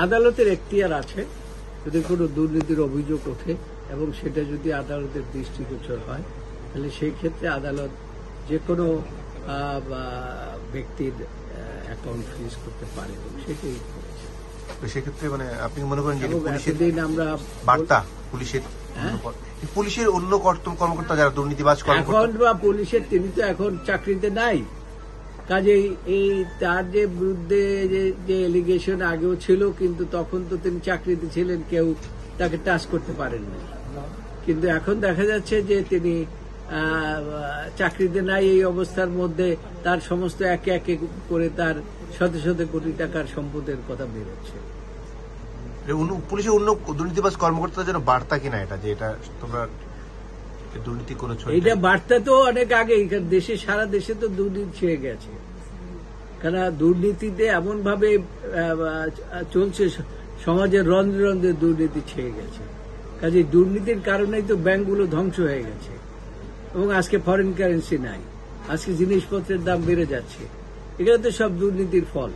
আদালতের এখতিয়ার আছে, যদি কোনো দুর্নীতির অভিযোগ ওঠে এবং সেটা যদি আদালতের দৃষ্টিগোচর হয়, তাহলে সেই ক্ষেত্রে আদালত যে কোনো ব্যক্তির অ্যাকাউন্ট ফ্রিজ করতে পারে এবং সেটাই করেছে। সেক্ষেত্রে মানে আপনি মনে করেন যে এতদিন আমরা বার্তা পুলিশের অন্য কর্মকর্তা যারা দুর্নীতিবাজ এখন বা পুলিশের, তিনি তো এখন চাকরিতে নাই, কাজেই এই তার যে বিরুদ্ধে যে এলিগেশন আগেও ছিল, কিন্তু তখন তো তিনি চাকরিতে ছিলেন, কেউ তাকে টাচ করতে পারেননি। কিন্তু এখন দেখা যাচ্ছে যে তিনি চাকরিতে নাই, এই অবস্থার মধ্যে তার সমস্ত একে একে করে তার শত শত কোটি টাকার সম্পদের কথা বেরোচ্ছে। পুলিশের অন্য দুর্নীতিবাজ কর্মকর্তা যেন বার্তা কিনা এটা, যে এটা তোমরা দুর্নীতি করেছো, এইটা বার্তা তো অনেক আগে দেশে, সারা দেশে তো দুর্নীতি ছেয়ে গেছে। কারণ দুর্নীতিতে এমন ভাবে চলছে, সমাজের রন্ধ্রে রন্ধ্রে দুর্নীতি ছেয়ে গেছে। কাজে দুর্নীতির কারণেই তো ব্যাংকগুলো ধ্বংস হয়ে গেছে এবং আজকে ফরেন কারেন্সি নাই, আজকে জিনিসপত্রের দাম বেড়ে যাচ্ছে। এগুলো তো সব দুর্নীতির ফল।